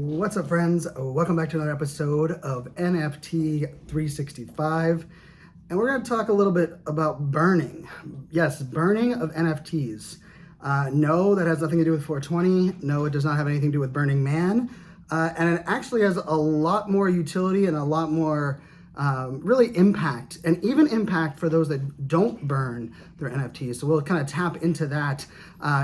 What's up, friends? Welcome back to another episode of NFT 365. And we're going to talk a little bit about burning. Yes, burning of NFTs. No, that has nothing to do with 420. No, it does not have anything to do with Burning Man. And it actually has a lot more utility and a lot more really impact, and even impact for those that don't burn their NFTs. So we'll kind of tap into that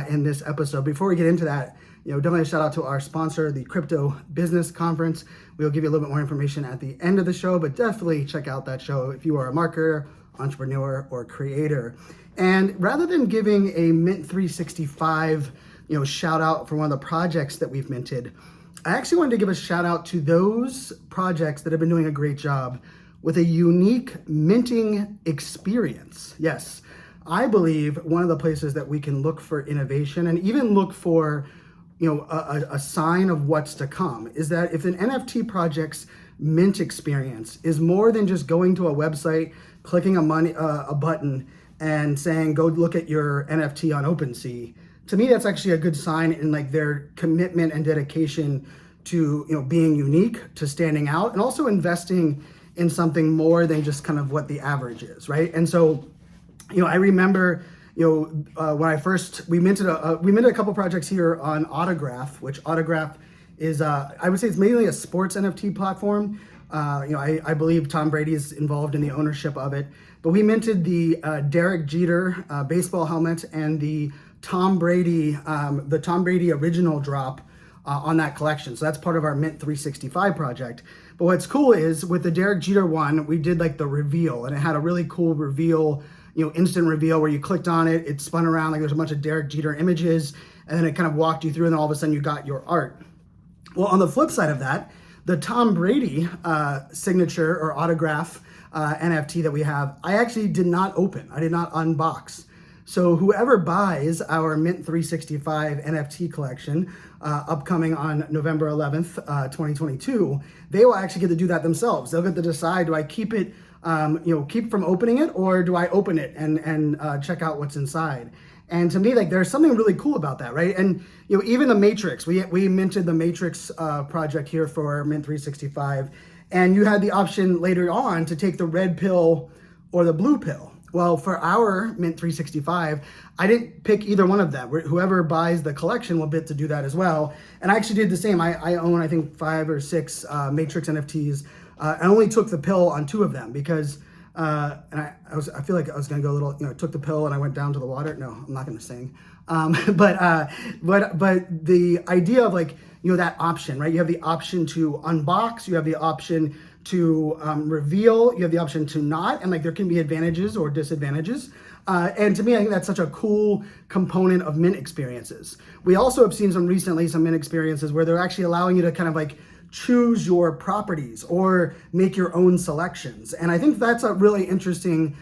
in this episode. Before we get into that, definitely a shout out to our sponsor, the Crypto Business Conference. We'll give you a little bit more information at the end of the show, but definitely check out that show if you are a marketer, entrepreneur, or creator. And rather than giving a Mint 365, shout out for one of the projects that we've minted, I actually wanted to give a shout out to those projects that have been doing a great job with a unique minting experience. Yes, I believe one of the places that we can look for innovation and even look for a sign of what's to come is that if an NFT project's mint experience is more than just going to a website, clicking a button and saying, go look at your NFT on OpenSea, to me, that's actually a good sign in their commitment and dedication to being unique, to standing out, and also investing in something more than just kind of what the average is, right? And so, I remember when we minted a couple projects here on Autograph, which Autograph is, I would say it's mainly a sports NFT platform. I believe Tom Brady is involved in the ownership of it, but we minted the Derek Jeter baseball helmet and the Tom Brady original drop on that collection. So that's part of our Mint 365 project. But what's cool is with the Derek Jeter one, we did the reveal, and it had a really cool reveal, instant reveal where you clicked on it, it spun around there's a bunch of Derek Jeter images, and then it kind of walked you through, and then all of a sudden you got your art. Well, on the flip side of that, the Tom Brady signature or autograph NFT that we have, I actually did not open. I did not unbox. So whoever buys our Mint 365 NFT collection upcoming on November 11th, 2022, they will actually get to do that themselves. They'll get to decide, do I keep it, keep from opening it, or do I open it and check out what's inside? And to me, there's something really cool about that, right? And even the Matrix, we minted the Matrix project here for Mint 365, and you had the option later on to take the red pill or the blue pill. Well, for our Mint 365, I didn't pick either one of them. Whoever buys the collection will get to do that as well. And I actually did the same. I own, I think, 5 or 6 Matrix NFTs. I only took the pill on 2 of them because, I feel like I was going to go a little, took the pill and I went down to the water. No, I'm not going to sing. But the idea of that option, right? You have the option to unbox, you have the option to reveal, you have the option to not, and there can be advantages or disadvantages. And to me, I think that's such a cool component of Mint experiences. We also have seen some Mint experiences where they're actually allowing you to kind of choose your properties or make your own selections. And I think that's a really interesting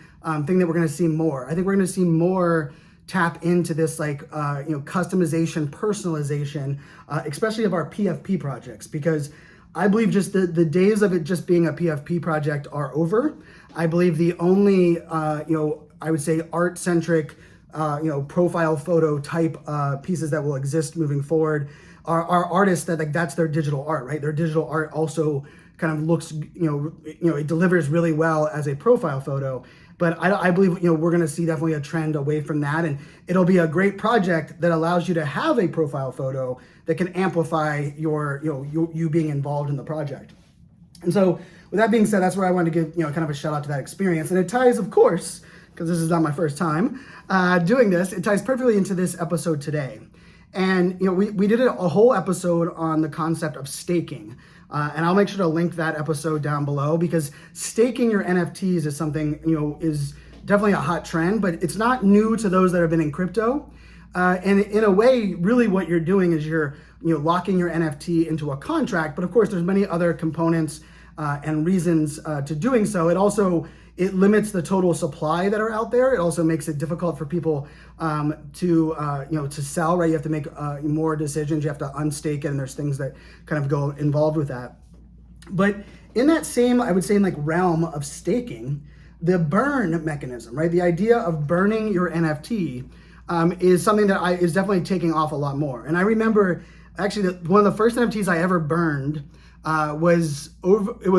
thing that we're going to see more. I think we're going to see more tap into this customization, personalization, especially of our PFP projects, because I believe just the days of it just being a PFP project are over. I believe the only, I would say art-centric, profile photo type pieces that will exist moving forward are artists that that's their digital art, right? Their digital art also kind of looks, it delivers really well as a profile photo. But I believe, we're going to see definitely a trend away from that. And it'll be a great project that allows you to have a profile photo that can amplify you being involved in the project. And so with that being said, that's where I wanted to give, kind of a shout out to that experience. And it ties, of course, because this is not my first time doing this, it ties perfectly into this episode today. And, we did a whole episode on the concept of staking. And I'll make sure to link that episode down below, because staking your NFTs is something, is definitely a hot trend, but it's not new to those that have been in crypto. And in a way, really what you're doing is you're locking your NFT into a contract. But of course, there's many other components and reasons to doing so. It limits the total supply that are out there. It also makes it difficult for people to sell, right? You have to make more decisions. You have to unstake it, and there's things that kind of go involved with that. But in that same, I would say, realm of staking, the burn mechanism, right? The idea of burning your NFT is something that is definitely taking off a lot more. And I remember Actually, one of the first NFTs I ever burned it was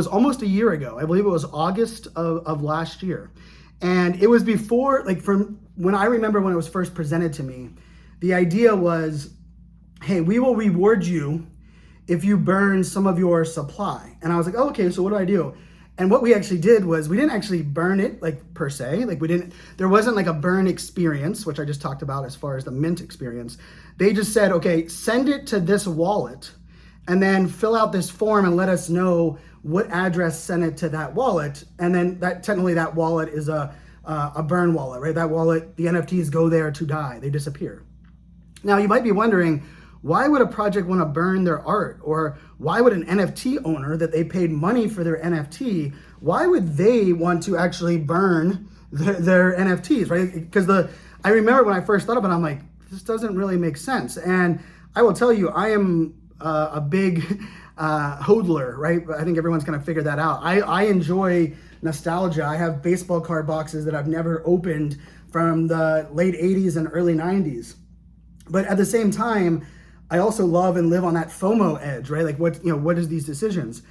almost a year ago. I believe it was August of last year. And it was before, like from when I remember when it was first presented to me, the idea was, hey, we will reward you if you burn some of your supply. And I was like, oh, okay, so what do I do? And what we actually did was we didn't actually burn it like per se, like there wasn't like a burn experience, which I just talked about as far as the mint experience. They just said, okay, send it to this wallet and then fill out this form and let us know what address sent it to that wallet. And then technically that wallet is a burn wallet, right? That wallet, the NFTs go there to die, they disappear. Now you might be wondering, why would a project want to burn their art? Or why would an NFT owner that they paid money for their NFT, why would they want to actually burn their NFTs, right? Because I remember when I first thought about it, I'm like, this doesn't really make sense. And I will tell you, I am a big hodler, right? I think everyone's kind of figured that out. I enjoy nostalgia. I have baseball card boxes that I've never opened from the late 80s and early 90s. But at the same time, I also love and live on that FOMO edge, right? Like what is these decisions?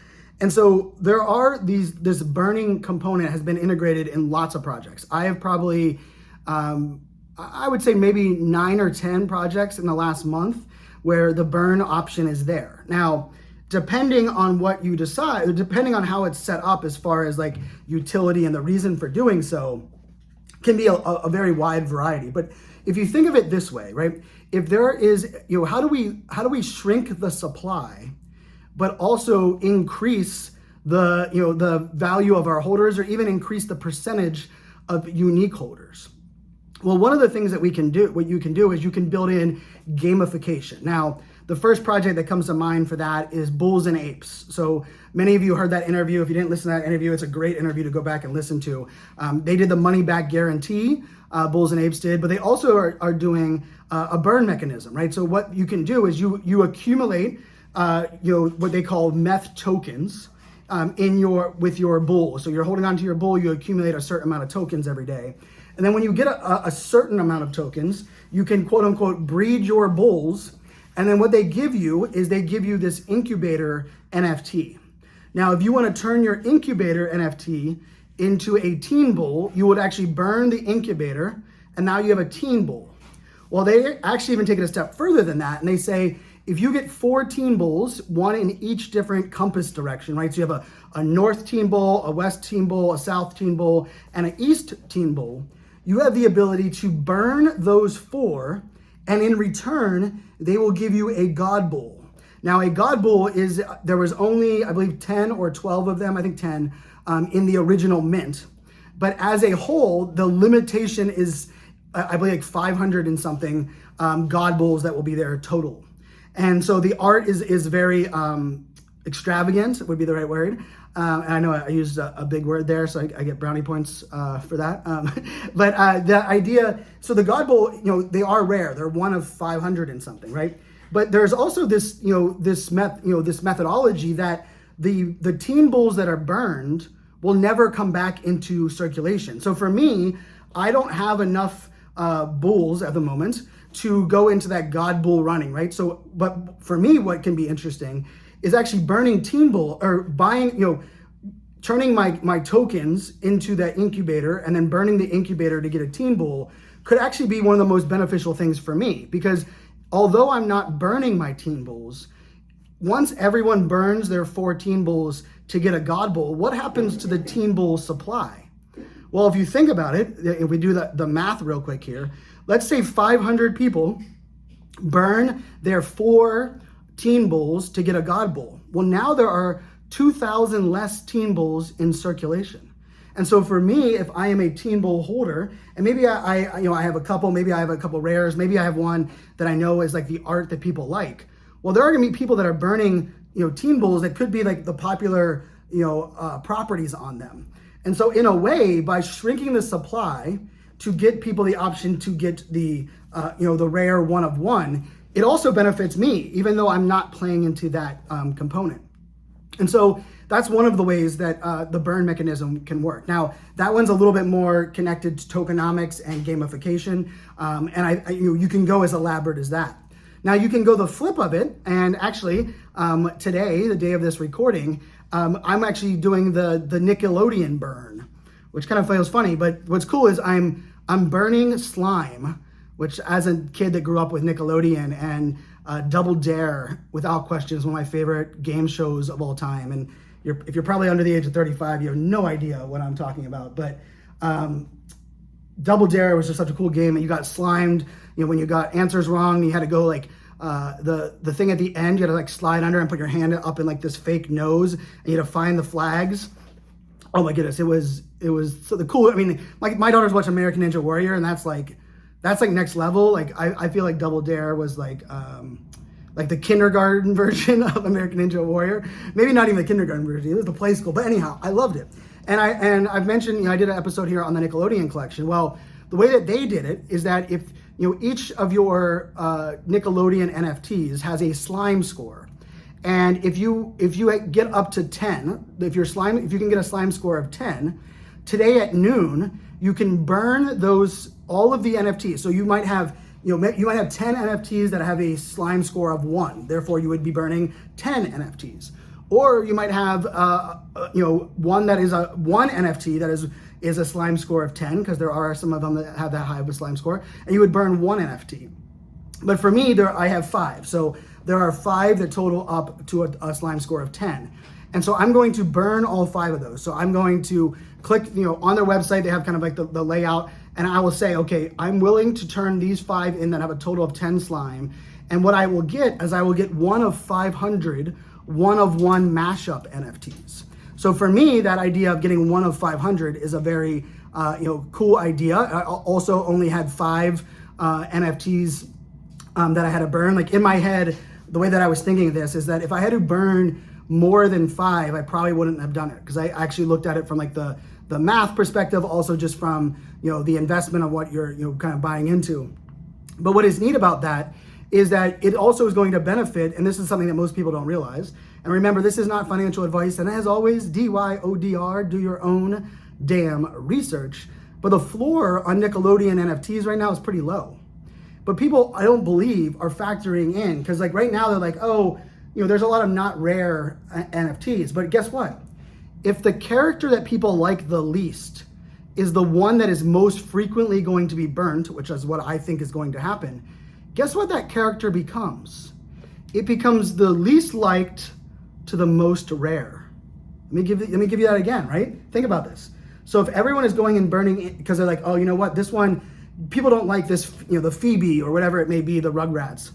And so there are this burning component has been integrated in lots of projects. I have probably, I would say maybe 9 or 10 projects in the last month where the burn option is there. Now, depending on what you decide, depending on how it's set up as far as like utility and the reason for doing so, can be a very wide variety. But if you think of it this way, right? If there is, how do we shrink the supply, but also increase the value of our holders, or even increase the percentage of unique holders? Well, one of the things that what you can do is you can build in gamification. Now, the first project that comes to mind for that is Bulls and Apes. So many of you heard that interview. If you didn't listen to that interview, it's a great interview to go back and listen to. They did the money back guarantee, Bulls and Apes did, but they also are doing a burn mechanism, right? So what you can do is you accumulate what they call meth tokens with your bull. So you're holding onto your bull, you accumulate a certain amount of tokens every day. And then when you get a certain amount of tokens, you can quote unquote breed your bulls. And then what they give you is they give you this incubator NFT. Now, if you want to turn your incubator NFT into a teen bull, you would actually burn the incubator, and now you have a teen bull. Well, they actually even take it a step further than that, and they say, if you get 4 teen bulls, one in each different compass direction, right? So you have a north teen bull, a west teen bull, a south teen bull, and an east teen bull, you have the ability to burn those 4, and in return, they will give you a God bull. Now, a God bull there was only, I believe, 10 or 12 of them, I think 10, in the original mint. But as a whole, the limitation is, I believe, like 500 and something God bulls that will be there total. And so the art is very extravagant, would be the right word. And I know I used a big word there, so I get brownie points for that. But the idea, so the God bull, they are rare. They're one of 500 and something, right? But there's also this methodology that the teen bulls that are burned will never come back into circulation. So for me, I don't have enough bulls at the moment to go into that God bull running, right? So, but for me, what can be interesting is actually burning teen bull, or buying, turning my tokens into that incubator and then burning the incubator to get a teen bull could actually be one of the most beneficial things for me, because although I'm not burning my teen bulls, once everyone burns their 4 teen bulls to get a God bull, what happens to the teen bull supply? Well, if you think about it, if we do the math real quick here, let's say 500 people burn their 4 teen bulls to get a God bull. Well, now there are 2,000 less teen bulls in circulation. And so for me, if I am a teen bull holder, and maybe I have a couple, maybe I have a couple rares, maybe I have one that I know is like the art that people like. Well, there are gonna be people that are burning, teen bulls that could be like the popular, properties on them. And so in a way, by shrinking the supply to get people the option to get the rare one of one, it also benefits me, even though I'm not playing into that component. And so that's one of the ways that the burn mechanism can work. Now, that one's a little bit more connected to tokenomics and gamification, and you can go as elaborate as that. Now you can go the flip of it, and actually today, the day of this recording, I'm actually doing the Nickelodeon burn, which kind of feels funny. But what's cool is I'm burning slime, which as a kid that grew up with Nickelodeon and Double Dare, without question, is one of my favorite game shows of all time. And if you're probably under the age of 35, you have no idea what I'm talking about. But Double Dare was just such a cool game, and you got slimed. When you got answers wrong, you had to go like the thing at the end. You had to like slide under and put your hand up in like this fake nose, and you had to find the flags. Oh my goodness, it was so the cool. I mean, my daughters watch American Ninja Warrior, and that's like next level. Like I feel like Double Dare was like the kindergarten version of American Ninja Warrior. Maybe not even the kindergarten version. It was the play school. But anyhow, I loved it. And I've mentioned, I did an episode here on the Nickelodeon collection. Well, the way that they did it is that if each of your Nickelodeon NFTs has a slime score, and if you get up to 10, if you can get a slime score of 10, today at noon you can burn all of the NFTs. So you might have 10 NFTs that have a slime score of 1. Therefore, you would be burning 10 NFTs. Or you might have one that is one NFT that is a slime score of 10, because there are some of them that have that high of a slime score, and you would burn 1 NFT. But for me, I have 5. So there are 5 that total up to a slime score of 10. And so I'm going to burn all 5 of those. So I'm going to click, on their website, they have kind of like the layout, and I will say, okay, I'm willing to turn these 5 in that have a total of 10 slime. And what I will get is I will get 1 of 500 one-of-one mashup NFTs. So for me, that idea of getting 1 of 500 is a very cool idea. I also only had 5 NFTs that I had to burn. Like in my head, the way that I was thinking of this is that if I had to burn more than 5, I probably wouldn't have done it, because I actually looked at it from like the math perspective, also just from the investment of what you're kind of buying into. But what is neat about that is that it also is going to benefit, and this is something that most people don't realize. And remember, this is not financial advice, and as always, DYODR, do your own damn research. But the floor on Nickelodeon NFTs right now is pretty low. But people, I don't believe, are factoring in, because like right now they're like, oh, there's a lot of not rare NFTs. But guess what? If the character that people like the least is the one that is most frequently going to be burnt, which is what I think is going to happen, guess what that character becomes? It becomes the least liked to the most rare. Let me give you that again, right? Think about this. So if everyone is going and burning it because they're like, oh, you know what, this one, people don't like this, the Phoebe or whatever it may be, the Rugrats.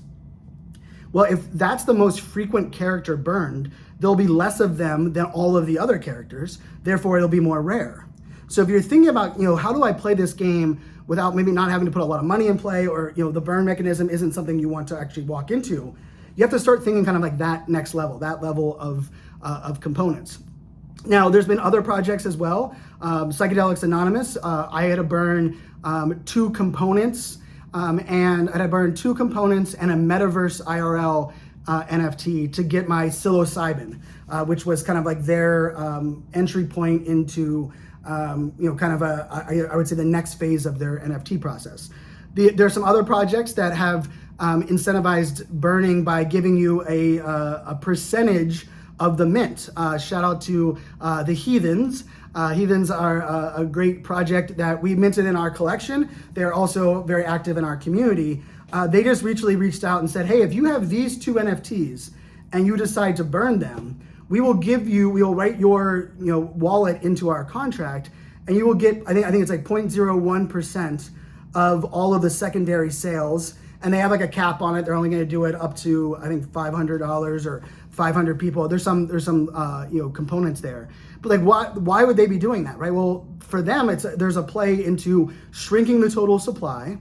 Well, if that's the most frequent character burned, there'll be less of them than all of the other characters. Therefore, it'll be more rare. So if you're thinking about, how do I play this game without maybe not having to put a lot of money in play, or the burn mechanism isn't something you want to actually walk into, you have to start thinking kind of like that next level, that level of components. Now, there's been other projects as well. Psychedelics Anonymous, I had to burn 2 components, and I had to burn 2 components and a Metaverse IRL NFT to get my psilocybin, which was kind of like their entry point into kind of I would say the next phase of their NFT process. There's some other projects that have incentivized burning by giving you a percentage of the mint. Shout out to the Heathens. Heathens are a great project that we minted in our collection. They're also very active in our community. They just recently reached out and said, hey, if you have these 2 NFTs and you decide to burn them, we will write your wallet into our contract, and you will get, I think it's like 0.01% of all of the secondary sales. And they have like a cap on it. They're only going to do it up to, I think, $500 or 500 people. There's some components there. But like, why would they be doing that, right? Well, for them, there's a play into shrinking the total supply.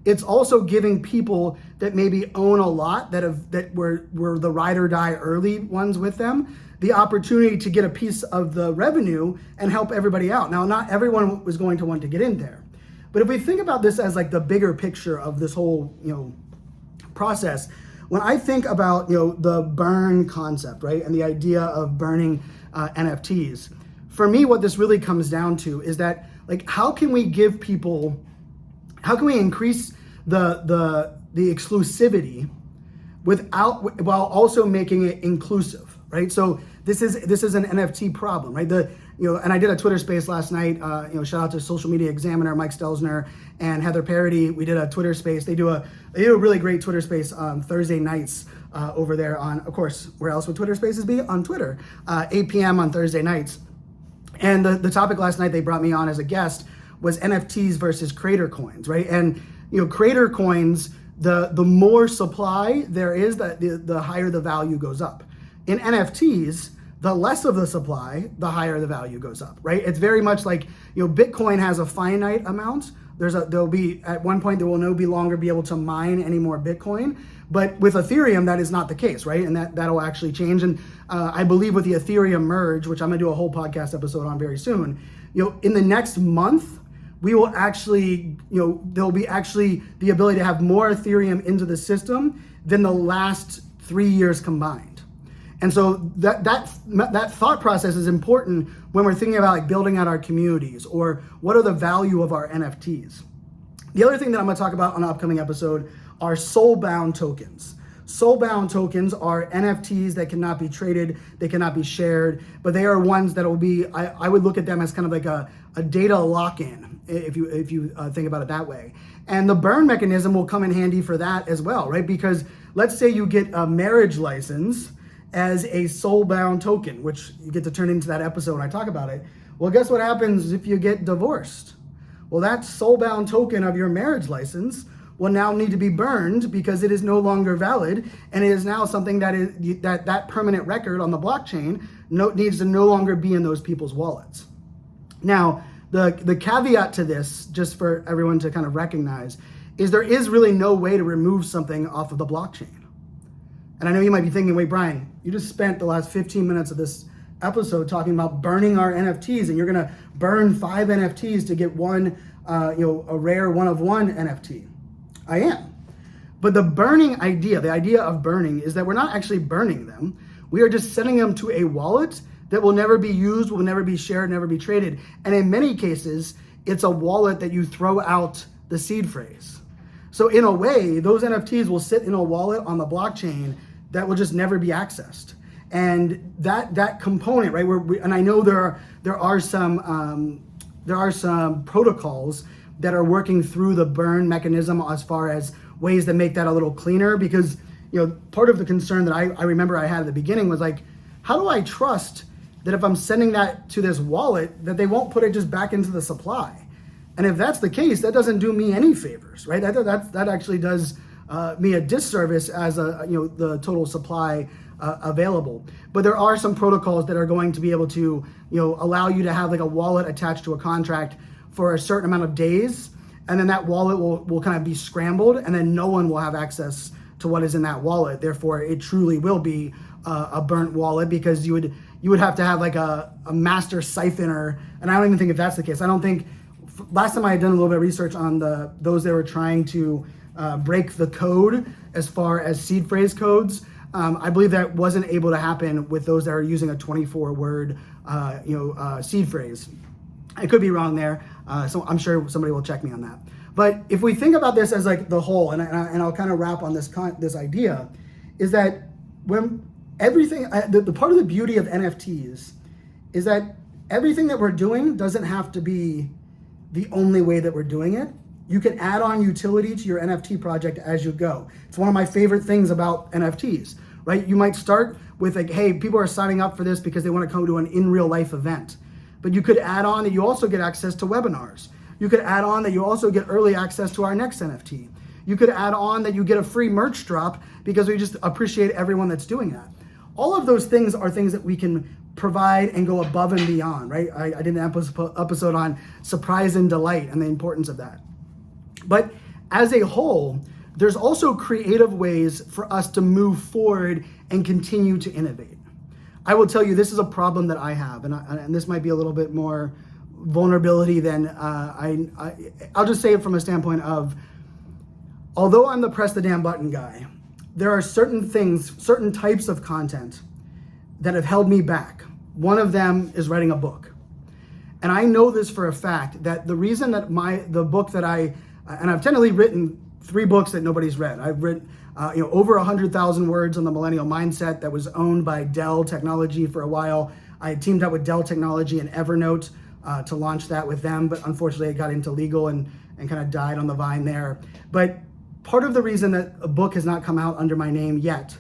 It's also giving people that maybe own a lot that were the ride or die early ones with them the opportunity to get a piece of the revenue and help everybody out. Now, not everyone was going to want to get in there. But if we think about this as like the bigger picture of this whole, process, when I think about, the burn concept, right, and the idea of burning NFTs, for me, what this really comes down to is that, like, how can we increase the exclusivity while also making it inclusive, right? So this is an NFT problem, right? And I did a Twitter space last night. Shout out to Social Media Examiner, Mike Stelzner, and Heather Parody. We did a Twitter space. They do a really great Twitter space on Thursday nights over there on, of course, where else would Twitter spaces be? On Twitter, 8 p.m. on Thursday nights. And the topic last night they brought me on as a guest was NFTs versus creator coins, right? And creator coins, the more supply there is, the higher the value goes up. In NFTs, the less of the supply, the higher the value goes up, right? It's very much like, Bitcoin has a finite amount. There'll be, at one point, there will no longer be able to mine any more Bitcoin. But with Ethereum, that is not the case, right? And that'll actually change. And I believe with the Ethereum merge, which I'm gonna do a whole podcast episode on very soon, in the next month, we will actually, there'll be actually the ability to have more Ethereum into the system than the last 3 years combined. And so that thought process is important when we're thinking about like building out our communities or what are the value of our NFTs. The other thing that I'm going to talk about on an upcoming episode are soul-bound tokens. Soul-bound tokens are NFTs that cannot be traded, they cannot be shared, but they are ones that will be, I would look at them as kind of like a data lock-in, if you think about it that way. And the burn mechanism will come in handy for that as well, right? Because let's say you get a marriage license as a soul-bound token, which you get to turn into that episode when I talk about it. Well, guess what happens if you get divorced? Well, that soul-bound token of your marriage license will now need to be burned because it is no longer valid, and it is now something that permanent record on the blockchain needs to no longer be in those people's wallets. Now, the caveat to this, just for everyone to kind of recognize, is there is really no way to remove something off of the blockchain. And I know you might be thinking, wait, Brian, you just spent the last 15 minutes of this episode talking about burning our NFTs, and you're gonna burn 5 NFTs to get one, a rare one-of-one NFT. I am. But the burning idea, the idea of burning, is that we're not actually burning them. We are just sending them to a wallet that will never be used, will never be shared, never be traded. And in many cases, it's a wallet that you throw out the seed phrase. So in a way, those NFTs will sit in a wallet on the blockchain that will just never be accessed. And that component, right? And I know there are some protocols that are working through the burn mechanism as far as ways that make that a little cleaner. Because part of the concern that I remember I had at the beginning was like, how do I trust that if I'm sending that to this wallet that they won't put it just back into the supply? And if that's the case, that doesn't do me any favors, right? That actually does me a disservice as the total supply available. But there are some protocols that are going to be able to allow you to have like a wallet attached to a contract for a certain amount of days, and then that wallet will kind of be scrambled, and then no one will have access to what is in that wallet. Therefore, it truly will be a burnt wallet, because you would have to have like a master siphoner, and I don't even think if that's the case. I don't think, last time I had done a little bit of research on those that were trying to break the code as far as seed phrase codes. I believe that wasn't able to happen with those that are using a 24-word seed phrase. I could be wrong there, so I'm sure somebody will check me on that. But if we think about this as like the whole, and I'll kind of wrap on this idea, is that when everything, the part of the beauty of NFTs is that everything that we're doing doesn't have to be the only way that we're doing it. You can add on utility to your NFT project as you go. It's one of my favorite things about NFTs, right? You might start with like, hey, people are signing up for this because they want to come to an in real life event. But you could add on that you also get access to webinars. You could add on that you also get early access to our next NFT. You could add on that you get a free merch drop because we just appreciate everyone that's doing that. All of those things are things that we can provide and go above and beyond, right? I did an episode on surprise and delight and the importance of that. But as a whole, there's also creative ways for us to move forward and continue to innovate. I will tell you, this is a problem that I have, and this might be a little bit more vulnerability than I'll just say it from a standpoint of, although I'm the press the damn button guy, there are certain things, certain types of content that have held me back. One of them is writing a book. And I know this for a fact, that the reason that the book that and I've technically written 3 books that nobody's read. over 100,000 words on the millennial mindset that was owned by Dell Technology for a while. I had teamed up with Dell Technology and Evernote to launch that with them, but unfortunately it got into legal and kind of died on the vine there. But part of the reason that a book has not come out under my name yet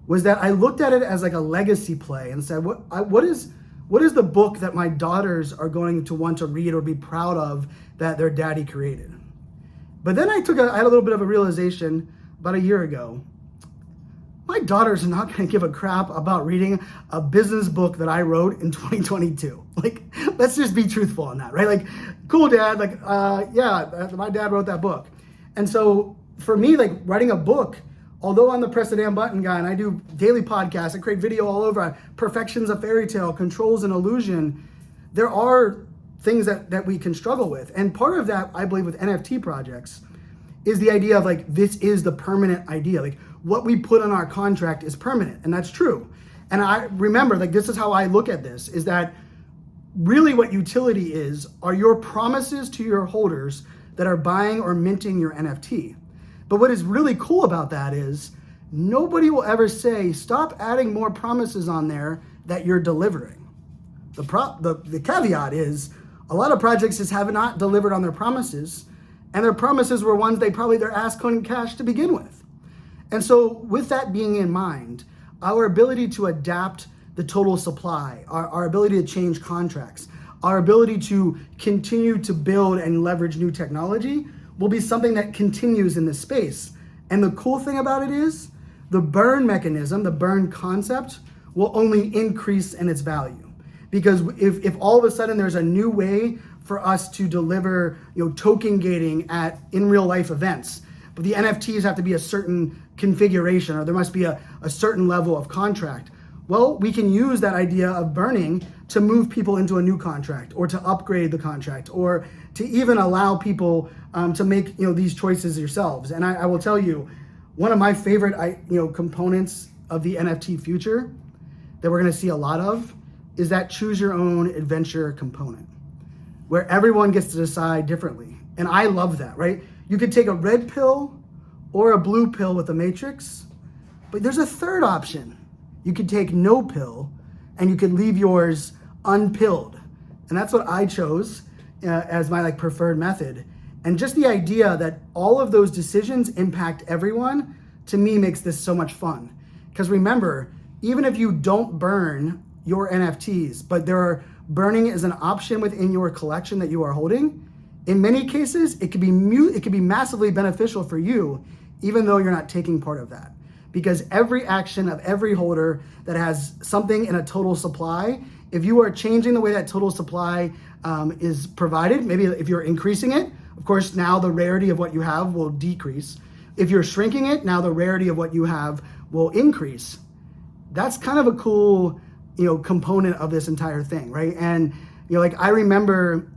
was that I looked at it as like a legacy play and said, what is the book that my daughters are going to want to read or be proud of that their daddy created? But then I had a little bit of a realization about a year ago. My daughters are not going to give a crap about reading a business book that I wrote in 2022. Like, let's just be truthful on that, right? Like, cool, Dad. Like, yeah, my dad wrote that book. And so for me, like writing a book, although I'm the press the damn button guy and I do daily podcasts, I create video all over, perfection's a fairy tale, control's an illusion, there are things that we can struggle with. And part of that, I believe, with NFT projects is the idea of like, this is the permanent idea. Like, what we put on our contract is permanent, and that's true. And I remember, like, this is how I look at this, is that really what utility is are your promises to your holders that are buying or minting your NFT. But what is really cool about that is nobody will ever say, stop adding more promises on there that you're delivering. The caveat is a lot of projects just have not delivered on their promises, and their promises were ones their ass couldn't cash to begin with. And so with that being in mind, our ability to adapt the total supply, our ability to change contracts, our ability to continue to build and leverage new technology will be something that continues in this space. And the cool thing about it is the burn mechanism, the burn concept will only increase in its value. Because if all of a sudden there's a new way for us to deliver, token gating in real life events, but the NFTs have to be a certain configuration, or there must be a certain level of contract. Well, we can use that idea of burning to move people into a new contract, or to upgrade the contract, or to even allow people to make these choices yourselves. And I will tell you, one of my favorite components of the NFT future that we're going to see a lot of is that choose your own adventure component, where everyone gets to decide differently. And I love that, right? You could take a red pill or a blue pill with the Matrix, but there's a third option. You could take no pill and you could leave yours unpilled. And that's what I chose as my preferred method. And just the idea that all of those decisions impact everyone, to me, makes this so much fun. Because remember, even if you don't burn your NFTs, but burning is an option within your collection that you are holding, in many cases, it could be massively beneficial for you, even though you're not taking part of that. Because every action of every holder that has something in a total supply, if you are changing the way that total supply is provided, maybe if you're increasing it, of course, now the rarity of what you have will decrease. If you're shrinking it, now the rarity of what you have will increase. That's kind of a cool, component of this entire thing, right? And, I remember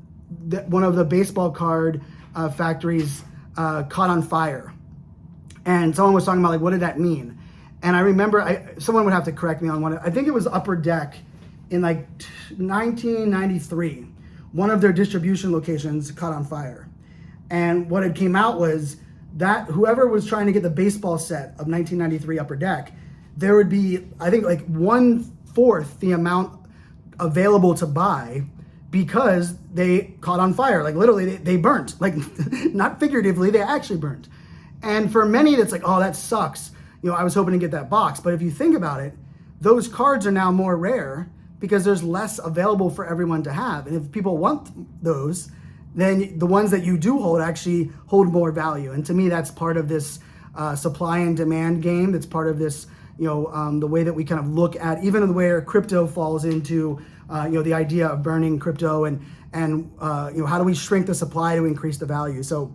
that one of the baseball card factories caught on fire. And someone was talking about what did that mean? And I remember someone would have to correct me on one. I think it was Upper Deck in 1993. One of their distribution locations caught on fire. And what had came out was that whoever was trying to get the baseball set of 1993 Upper Deck, there would be, I think, 1/4 the amount available to buy because they caught on fire. Literally, they burnt. Not figuratively, they actually burnt. And for many, that's oh, that sucks. I was hoping to get that box. But if you think about it, those cards are now more rare because there's less available for everyone to have. And if people want those, then the ones that you do hold actually hold more value. And to me, that's part of this supply and demand game. That's part of this, the way that we kind of look at even the way crypto falls into, the idea of burning crypto and how do we shrink the supply to increase the value. So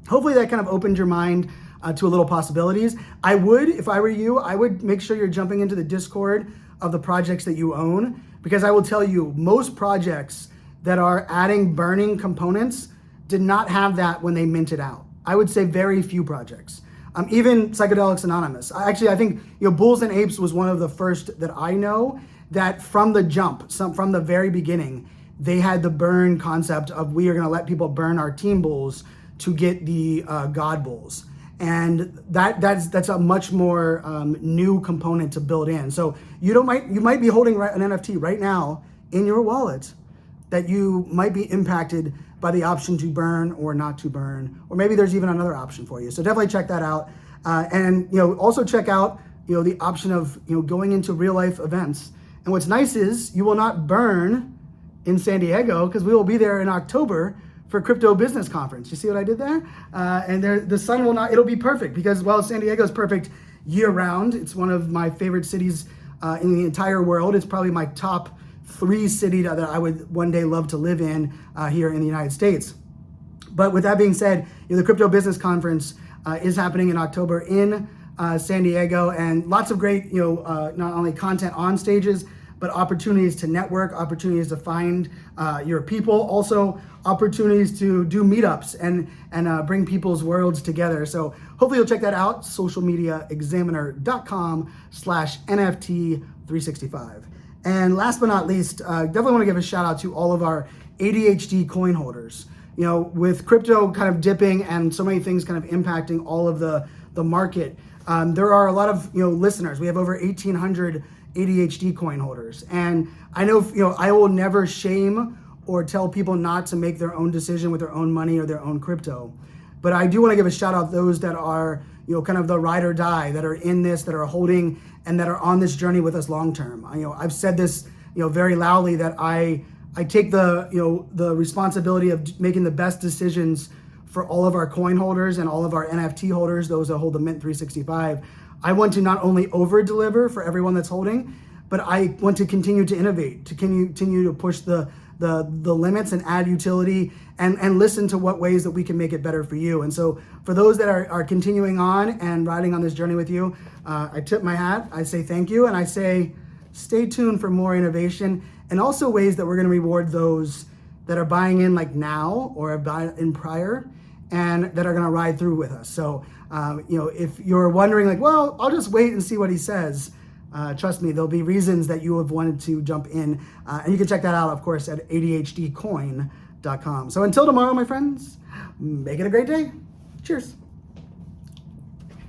hopefully that kind of opened your mind to a little possibilities. If I were you, I would make sure you're jumping into the Discord of the projects that you own, because I will tell you, most projects that are adding burning components did not have that when they minted out. I would say very few projects. Even Psychedelics Anonymous. Actually, I think Bulls and Apes was one of the first that I know that from the jump, from the very beginning, they had the burn concept of we are going to let people burn our team bulls to get the God bulls. And that's a much more new component to build in. So you might be holding an NFT right now in your wallet that you might be impacted by the option to burn or not to burn, or maybe there's even another option for you. So definitely check that out, and also check out the option of going into real life events. And what's nice is you will not burn in San Diego because we will be there in October for Crypto Business Conference. You see what I did there? And the sun will not, it'll be perfect because, well, San Diego is perfect year round. It's one of my favorite cities in the entire world. It's probably my top 3 city that I would one day love to live in here in the United States. But with that being said, the Crypto Business Conference is happening in October in San Diego, and lots of great, not only content on stages, but opportunities to network, opportunities to find your people, also opportunities to do meetups and bring people's worlds together. So hopefully you'll check that out, socialmediaexaminer.com/NFT365. And last but not least, definitely want to give a shout out to all of our ADHD coin holders. With crypto kind of dipping and so many things kind of impacting all of the market, there are a lot of listeners. We have over 1,800 ADHD coin holders, and I know I will never shame or tell people not to make their own decision with their own money or their own crypto. But I do want to give a shout out those that are kind of the ride or die, that are in this, that are holding, and that are on this journey with us long term. I've said this very loudly that I take the responsibility of making the best decisions for all of our coin holders and all of our NFT holders, those that hold the Mint 365. I want to not only over deliver for everyone that's holding, but I want to continue to innovate, to continue to push the limits and add utility and listen to what ways that we can make it better for you. And so for those that are continuing on and riding on this journey with you, I tip my hat, I say thank you, and I say stay tuned for more innovation and also ways that we're going to reward those that are buying in like now or have bought in prior and that are going to ride through with us. So, if you're wondering like, well, I'll just wait and see what he says, trust me, there'll be reasons that you have wanted to jump in. And you can check that out, of course, at ADHDcoin.com. So until tomorrow, my friends, make it a great day. Cheers.